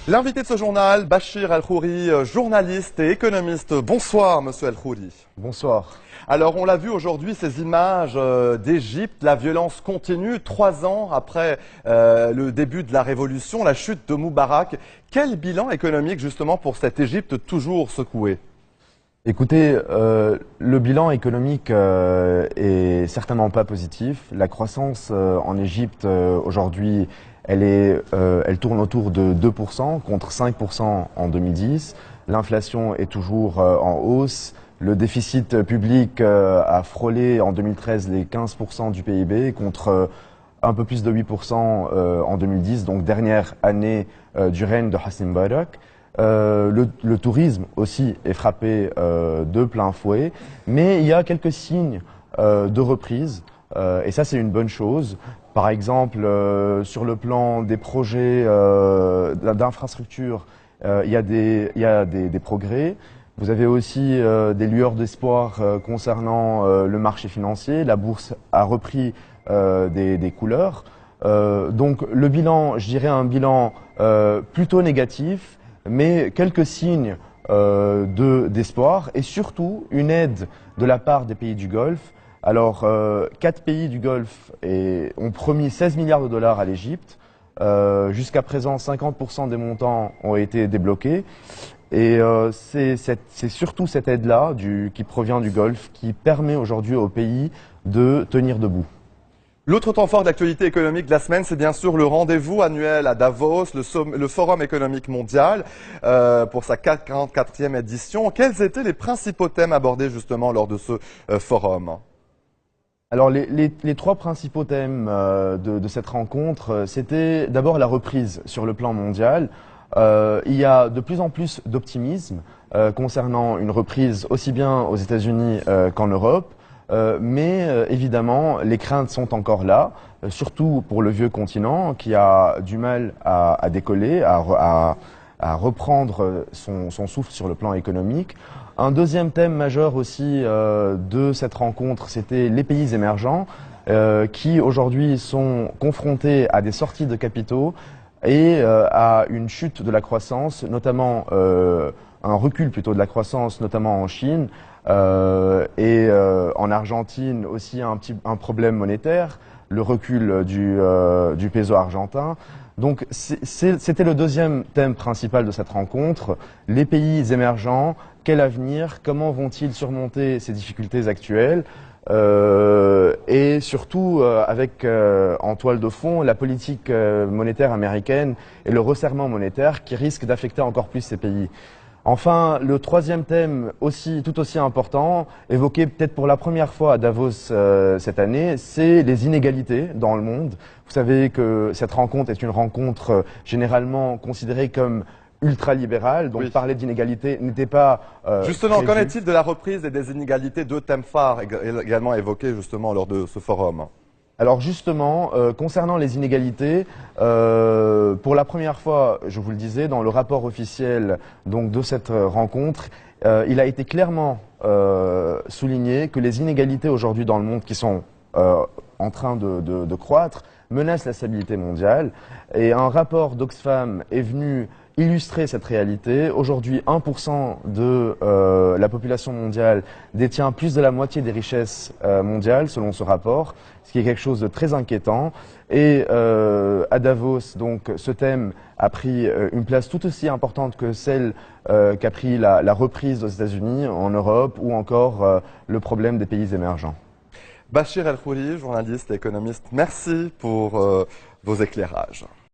L'invité de ce journal, Bachir El-Khouri, journaliste et économiste. Bonsoir, monsieur El-Khouri. Bonsoir. Alors, on l'a vu aujourd'hui, ces images d'Égypte, la violence continue, 3 ans après le début de la révolution, la chute de Moubarak. Quel bilan économique, justement, pour cette Égypte toujours secouée? Écoutez, le bilan économique est certainement pas positif. La croissance en Égypte aujourd'hui, elle tourne autour de 2% contre 5% en 2010. L'inflation est toujours en hausse. Le déficit public a frôlé en 2013 les 15% du PIB contre un peu plus de 8% en 2010, donc dernière année du règne de Hosni Moubarak. Le tourisme aussi est frappé de plein fouet, mais il y a quelques signes de reprise et ça c'est une bonne chose. Par exemple, sur le plan des projets d'infrastructure, il y a des progrès. Vous avez aussi des lueurs d'espoir concernant le marché financier. La bourse a repris des couleurs. Donc le bilan, je dirais un bilan plutôt négatif, mais quelques signes d'espoir et surtout une aide de la part des pays du Golfe. Alors, 4 pays du Golfe ont promis 16 milliards de dollars à l'Égypte. Jusqu'à présent, 50% des montants ont été débloqués. Et c'est surtout cette aide-là qui provient du Golfe qui permet aujourd'hui au pays de tenir debout. L'autre temps fort de l'actualité économique de la semaine, c'est bien sûr le rendez-vous annuel à Davos, le Forum économique mondial, pour sa 44e édition. Quels étaient les principaux thèmes abordés justement lors de ce forum? Alors les 3 principaux thèmes de cette rencontre, c'était d'abord la reprise sur le plan mondial. Il y a de plus en plus d'optimisme concernant une reprise aussi bien aux États-Unis qu'en Europe. Mais évidemment, les craintes sont encore là, surtout pour le vieux continent qui a du mal à décoller, à reprendre son souffle sur le plan économique. Un deuxième thème majeur aussi de cette rencontre, c'était les pays émergents qui aujourd'hui sont confrontés à des sorties de capitaux et à une chute de la croissance, notamment un recul plutôt de la croissance, notamment en Chine. Et en Argentine aussi un problème monétaire, le recul du peso argentin. Donc c'était le deuxième thème principal de cette rencontre, les pays émergents, quel avenir, comment vont-ils surmonter ces difficultés actuelles et surtout avec en toile de fond la politique monétaire américaine et le resserrement monétaire qui risque d'affecter encore plus ces pays. Enfin, le troisième thème, tout aussi important, évoqué peut-être pour la première fois à Davos cette année, c'est les inégalités dans le monde. Vous savez que cette rencontre est une rencontre généralement considérée comme ultralibérale, donc oui. Parler d'inégalités n'était pas justement, qu'en est-il de la reprise et des inégalités, 2 thèmes phares également évoqués justement lors de ce forum? Alors justement, concernant les inégalités, pour la première fois, je vous le disais, dans le rapport officiel donc, de cette rencontre, il a été clairement souligné que les inégalités aujourd'hui dans le monde qui sont en train de croître menacent la stabilité mondiale. Et un rapport d'Oxfam est venu illustrer cette réalité. Aujourd'hui, 1% de la population mondiale détient plus de la moitié des richesses mondiales, selon ce rapport, ce qui est quelque chose de très inquiétant. Et à Davos, donc, ce thème a pris une place tout aussi importante que celle qu'a pris la reprise aux États-Unis, en Europe, ou encore le problème des pays émergents. Bachir El-Khouri, journaliste et économiste, merci pour vos éclairages.